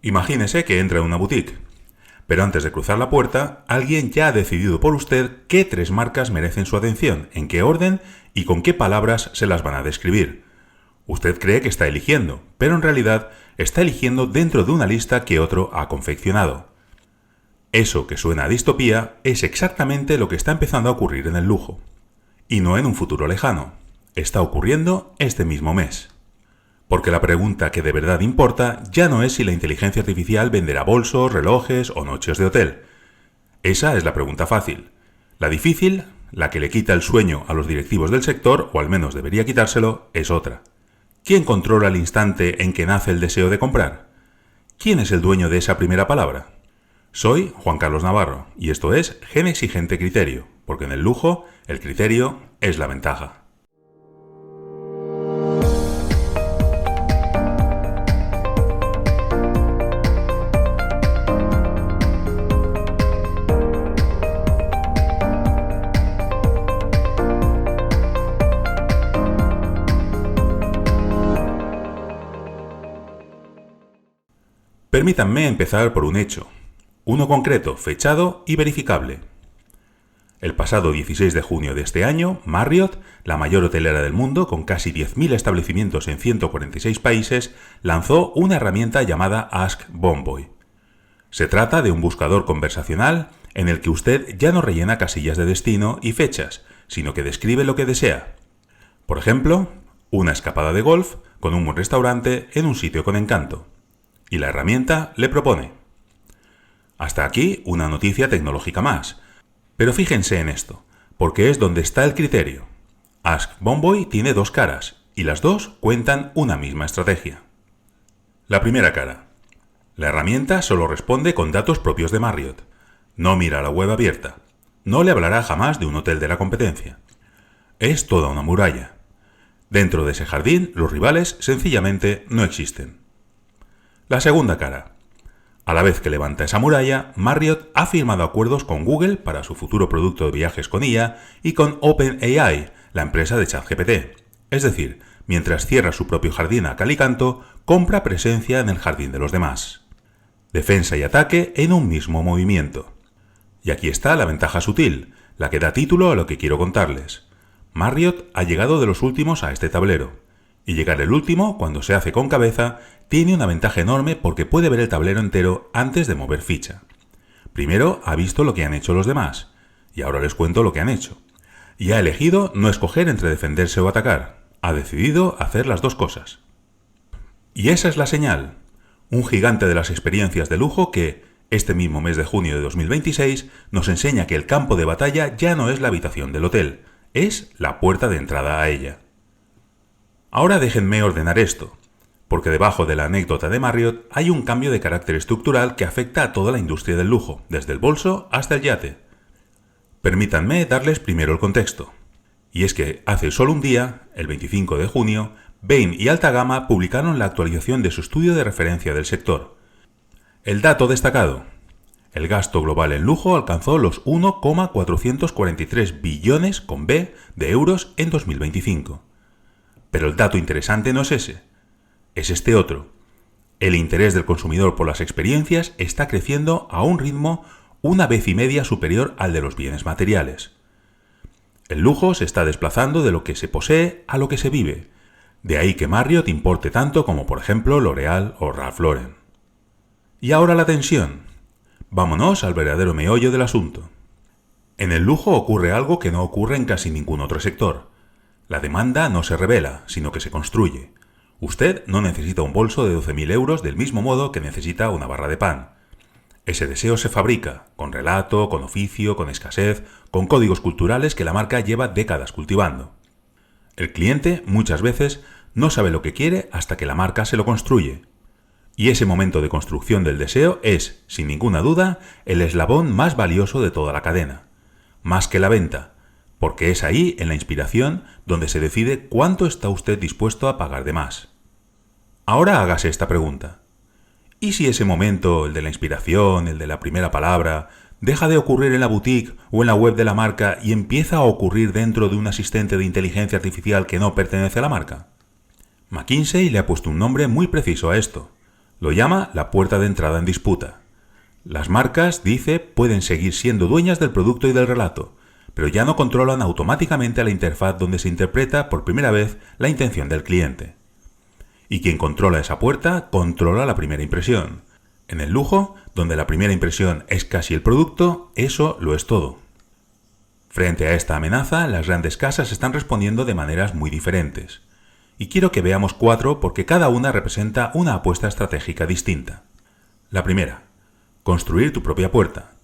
Imagínese que entra en una boutique, pero antes de cruzar la puerta, alguien ya ha decidido por usted qué 3 marcas merecen su atención, en qué orden y con qué palabras se las van a describir. Usted cree que está eligiendo, pero en realidad está eligiendo dentro de una lista que otro ha confeccionado. Eso que suena a distopía es exactamente lo que está empezando a ocurrir en el lujo. Y no en un futuro lejano. Está ocurriendo este mismo mes. Porque la pregunta que de verdad importa ya no es si la inteligencia artificial venderá bolsos, relojes o noches de hotel. Esa es la pregunta fácil. La difícil, la que le quita el sueño a los directivos del sector, o al menos debería quitárselo, es otra. ¿Quién controla el instante en que nace el deseo de comprar? ¿Quién es el dueño de esa primera palabra? Soy Juan Carlos Navarro y esto es Gen Exigente Criterio, porque en el lujo el criterio es la ventaja. Permítanme empezar por un hecho, uno concreto, fechado y verificable. El pasado 16 de junio de este año, Marriott, la mayor hotelera del mundo con casi 10.000 establecimientos en 146 países, lanzó una herramienta llamada Ask Bonvoy. Se trata de un buscador conversacional en el que usted ya no rellena casillas de destino y fechas, sino que describe lo que desea. Por ejemplo, una escapada de golf con un buen restaurante en un sitio con encanto. Y la herramienta le propone. Hasta aquí una noticia tecnológica más. Pero fíjense en esto, porque es donde está el criterio. Ask Bonvoy tiene 2 caras, y las 2 cuentan una misma estrategia. La primera cara. La herramienta solo responde con datos propios de Marriott. No mira la web abierta. No le hablará jamás de un hotel de la competencia. Es toda una muralla. Dentro de ese jardín, los rivales sencillamente no existen. La segunda cara. A la vez que levanta esa muralla, Marriott ha firmado acuerdos con Google para su futuro producto de viajes con IA y con OpenAI, la empresa de ChatGPT. Es decir, mientras cierra su propio jardín a cal y canto, compra presencia en el jardín de los demás. Defensa y ataque en un mismo movimiento. Y aquí está la ventaja sutil, la que da título a lo que quiero contarles. Marriott ha llegado de los últimos a este tablero. Y llegar el último, cuando se hace con cabeza, tiene una ventaja enorme porque puede ver el tablero entero antes de mover ficha. Primero ha visto lo que han hecho los demás, y ahora les cuento lo que han hecho. Y ha elegido no escoger entre defenderse o atacar, ha decidido hacer las 2 cosas. Y esa es la señal, un gigante de las experiencias de lujo que, este mismo mes de junio de 2026, nos enseña que el campo de batalla ya no es la habitación del hotel, es la puerta de entrada a ella. Ahora déjenme ordenar esto, porque debajo de la anécdota de Marriott hay un cambio de carácter estructural que afecta a toda la industria del lujo, desde el bolso hasta el yate. Permítanme darles primero el contexto. Y es que hace solo un día, el 25 de junio, Bain y Alta Gama publicaron la actualización de su estudio de referencia del sector. El dato destacado. El gasto global en lujo alcanzó los 1,443 billones con B de euros en 2025. Pero el dato interesante no es ese, es este otro. El interés del consumidor por las experiencias está creciendo a un ritmo 1,5 veces superior al de los bienes materiales. El lujo se está desplazando de lo que se posee a lo que se vive, de ahí que Marriott importe tanto como por ejemplo L'Oréal o Ralph Lauren. Y ahora la tensión. Vámonos al verdadero meollo del asunto. En el lujo ocurre algo que no ocurre en casi ningún otro sector. La demanda no se revela, sino que se construye. Usted no necesita un bolso de 12.000 euros del mismo modo que necesita una barra de pan. Ese deseo se fabrica, con relato, con oficio, con escasez, con códigos culturales que la marca lleva décadas cultivando. El cliente, muchas veces, no sabe lo que quiere hasta que la marca se lo construye. Y ese momento de construcción del deseo es, sin ninguna duda, el eslabón más valioso de toda la cadena. Más que la venta, porque es ahí, en la inspiración, donde se decide cuánto está usted dispuesto a pagar de más. Ahora hágase esta pregunta. ¿Y si ese momento, el de la inspiración, el de la primera palabra, deja de ocurrir en la boutique o en la web de la marca y empieza a ocurrir dentro de un asistente de inteligencia artificial que no pertenece a la marca? McKinsey le ha puesto un nombre muy preciso a esto. Lo llama la puerta de entrada en disputa. Las marcas, dice, pueden seguir siendo dueñas del producto y del relato, pero ya no controlan automáticamente la interfaz donde se interpreta por primera vez la intención del cliente. Y quien controla esa puerta, controla la primera impresión. En el lujo, donde la primera impresión es casi el producto, eso lo es todo. Frente a esta amenaza, las grandes casas están respondiendo de maneras muy diferentes. Y quiero que veamos 4 porque cada una representa una apuesta estratégica distinta. La primera, construir tu propia puerta.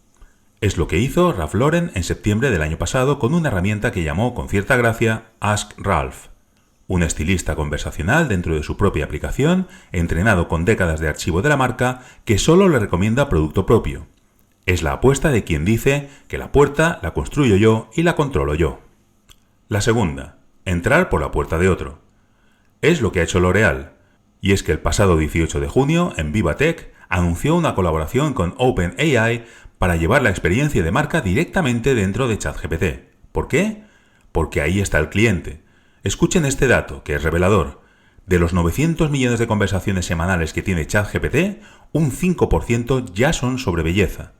Es lo que hizo Ralph Lauren en septiembre del año pasado con una herramienta que llamó con cierta gracia Ask Ralph. Un estilista conversacional dentro de su propia aplicación, entrenado con décadas de archivo de la marca, que solo le recomienda producto propio. Es la apuesta de quien dice que la puerta la construyo yo y la controlo yo. La segunda, entrar por la puerta de otro. Es lo que ha hecho L'Oréal. Y es que el pasado 18 de junio, en VivaTech, anunció una colaboración con OpenAI para llevar la experiencia de marca directamente dentro de ChatGPT. ¿Por qué? Porque ahí está el cliente. Escuchen este dato, que es revelador. De los 900 millones de conversaciones semanales que tiene ChatGPT, un 5% ya son sobre belleza.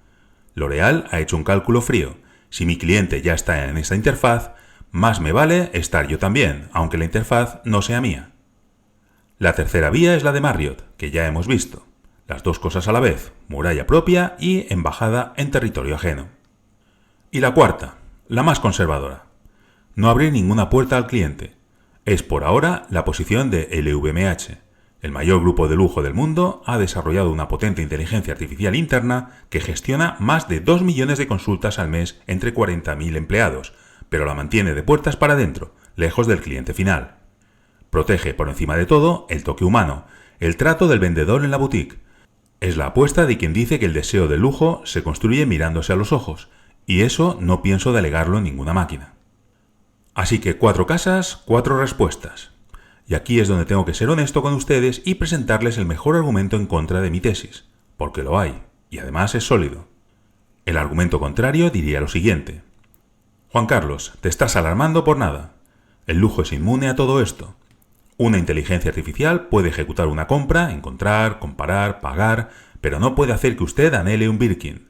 L'Oréal ha hecho un cálculo frío. Si mi cliente ya está en esa interfaz, más me vale estar yo también, aunque la interfaz no sea mía. La tercera vía es la de Marriott, que ya hemos visto. Las dos cosas a la vez, muralla propia y embajada en territorio ajeno. Y la cuarta, la más conservadora. No abrir ninguna puerta al cliente. Es por ahora la posición de LVMH. El mayor grupo de lujo del mundo ha desarrollado una potente inteligencia artificial interna que gestiona más de 2 millones de consultas al mes entre 40.000 empleados, pero la mantiene de puertas para adentro, lejos del cliente final. Protege por encima de todo el toque humano, el trato del vendedor en la boutique. Es la apuesta de quien dice que el deseo del lujo se construye mirándose a los ojos, y eso no pienso delegarlo en ninguna máquina. Así que 4 casas, 4 respuestas. Y aquí es donde tengo que ser honesto con ustedes y presentarles el mejor argumento en contra de mi tesis, porque lo hay, y además es sólido. El argumento contrario diría lo siguiente. Juan Carlos, te estás alarmando por nada. El lujo es inmune a todo esto. Una inteligencia artificial puede ejecutar una compra, encontrar, comparar, pagar, pero no puede hacer que usted anhele un Birkin.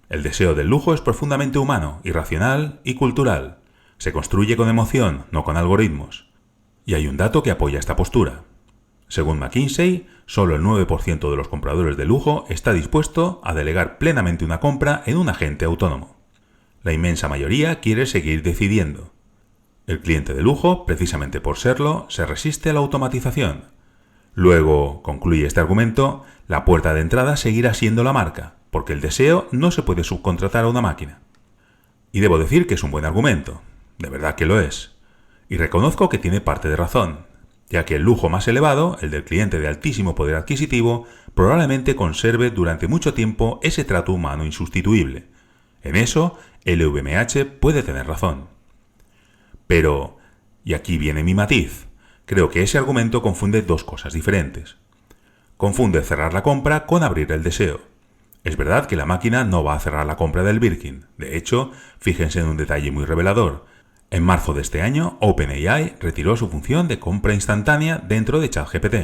El deseo del lujo es profundamente humano, irracional y cultural. Se construye con emoción, no con algoritmos. Y hay un dato que apoya esta postura. Según McKinsey, solo el 9% de los compradores de lujo está dispuesto a delegar plenamente una compra en un agente autónomo. La inmensa mayoría quiere seguir decidiendo. El cliente de lujo, precisamente por serlo, se resiste a la automatización. Luego, concluye este argumento, la puerta de entrada seguirá siendo la marca, porque el deseo no se puede subcontratar a una máquina. Y debo decir que es un buen argumento. De verdad que lo es. Y reconozco que tiene parte de razón, ya que el lujo más elevado, el del cliente de altísimo poder adquisitivo, probablemente conserve durante mucho tiempo ese trato humano insustituible. En eso, LVMH puede tener razón. Pero, y aquí viene mi matiz, creo que ese argumento confunde dos cosas diferentes. Confunde cerrar la compra con abrir el deseo. Es verdad que la máquina no va a cerrar la compra del Birkin. De hecho, fíjense en un detalle muy revelador. En marzo de este año, OpenAI retiró su función de compra instantánea dentro de ChatGPT.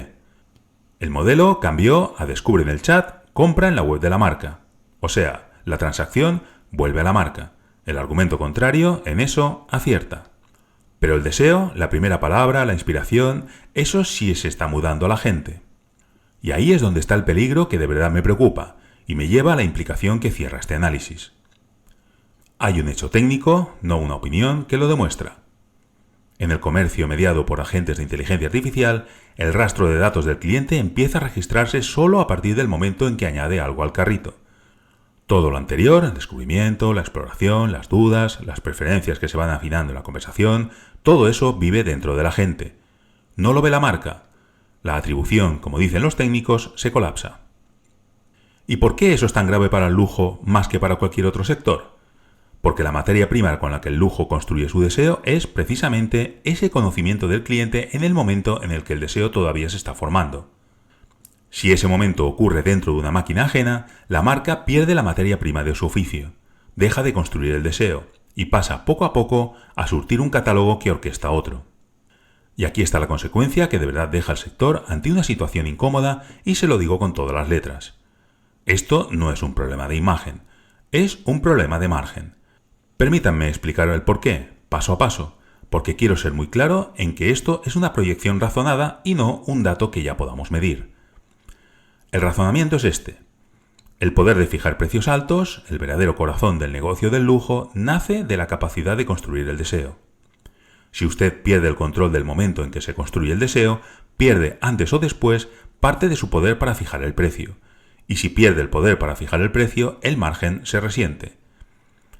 El modelo cambió a descubre en el chat, compra en la web de la marca. O sea, la transacción vuelve a la marca. El argumento contrario, en eso, acierta. Pero el deseo, la primera palabra, la inspiración, eso sí se está mudando a la gente. Y ahí es donde está el peligro que de verdad me preocupa, y me lleva a la implicación que cierra este análisis. Hay un hecho técnico, no una opinión, que lo demuestra. En el comercio mediado por agentes de inteligencia artificial, el rastro de datos del cliente empieza a registrarse solo a partir del momento en que añade algo al carrito. Todo lo anterior, el descubrimiento, la exploración, las dudas, las preferencias que se van afinando en la conversación, todo eso vive dentro de la gente. No lo ve la marca. La atribución, como dicen los técnicos, se colapsa. ¿Y por qué eso es tan grave para el lujo más que para cualquier otro sector? Porque la materia prima con la que el lujo construye su deseo es precisamente ese conocimiento del cliente en el momento en el que el deseo todavía se está formando. Si ese momento ocurre dentro de una máquina ajena, la marca pierde la materia prima de su oficio, deja de construir el deseo y pasa poco a poco a surtir un catálogo que orquesta otro. Y aquí está la consecuencia que de verdad deja al sector ante una situación incómoda y se lo digo con todas las letras. Esto no es un problema de imagen, es un problema de margen. Permítanme explicar el porqué, paso a paso, porque quiero ser muy claro en que esto es una proyección razonada y no un dato que ya podamos medir. El razonamiento es este. El poder de fijar precios altos, el verdadero corazón del negocio del lujo, nace de la capacidad de construir el deseo. Si usted pierde el control del momento en que se construye el deseo, pierde antes o después parte de su poder para fijar el precio. Y si pierde el poder para fijar el precio, el margen se resiente.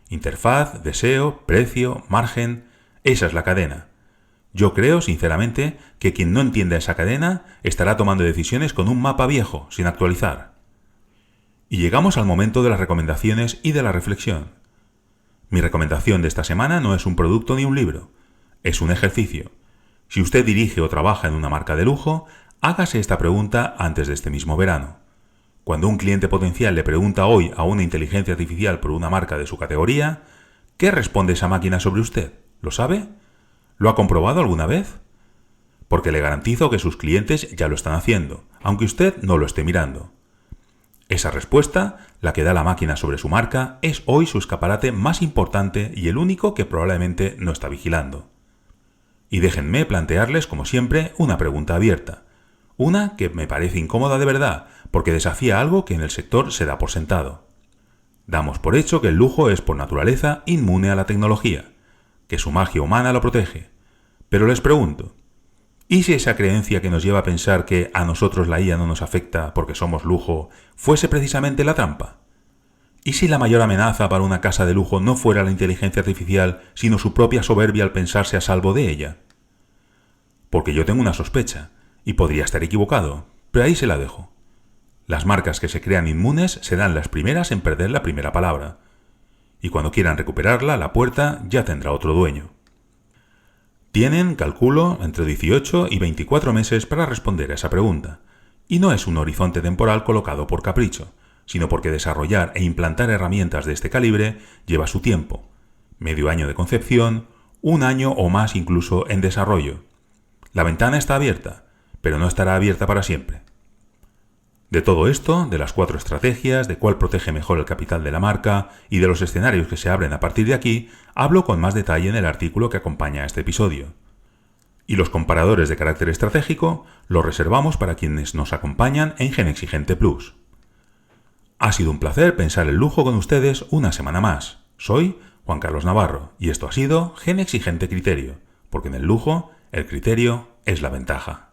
Interfaz, deseo, precio, margen, esa es la cadena. Yo creo, sinceramente, que quien no entienda esa cadena estará tomando decisiones con un mapa viejo, sin actualizar. Y llegamos al momento de las recomendaciones y de la reflexión. Mi recomendación de esta semana no es un producto ni un libro. Es un ejercicio. Si usted dirige o trabaja en una marca de lujo, hágase esta pregunta antes de este mismo verano. Cuando un cliente potencial le pregunta hoy a una inteligencia artificial por una marca de su categoría, ¿qué responde esa máquina sobre usted? ¿Lo sabe? ¿Lo ha comprobado alguna vez? Porque le garantizo que sus clientes ya lo están haciendo, aunque usted no lo esté mirando. Esa respuesta, la que da la máquina sobre su marca, es hoy su escaparate más importante y el único que probablemente no está vigilando. Y déjenme plantearles, como siempre, una pregunta abierta. Una que me parece incómoda de verdad, porque desafía algo que en el sector se da por sentado. Damos por hecho que el lujo es por naturaleza inmune a la tecnología, que su magia humana lo protege. Pero les pregunto, ¿y si esa creencia que nos lleva a pensar que a nosotros la IA no nos afecta porque somos lujo fuese precisamente la trampa? ¿Y si la mayor amenaza para una casa de lujo no fuera la inteligencia artificial, sino su propia soberbia al pensarse a salvo de ella? Porque yo tengo una sospecha, y podría estar equivocado, pero ahí se la dejo. Las marcas que se crean inmunes serán las primeras en perder la primera palabra, y cuando quieran recuperarla, la puerta ya tendrá otro dueño. Tienen, calculo, entre 18 y 24 meses para responder a esa pregunta, y no es un horizonte temporal colocado por capricho, sino porque desarrollar e implantar herramientas de este calibre lleva su tiempo, medio año de concepción, un año o más incluso en desarrollo. La ventana está abierta, pero no estará abierta para siempre. De todo esto, de las 4 estrategias, de cuál protege mejor el capital de la marca y de los escenarios que se abren a partir de aquí, hablo con más detalle en el artículo que acompaña a este episodio. Y los comparadores de carácter estratégico los reservamos para quienes nos acompañan en Gen Exigente Plus. Ha sido un placer pensar el lujo con ustedes una semana más. Soy Juan Carlos Navarro y esto ha sido Gen Exigente Criterio, porque en el lujo el criterio es la ventaja.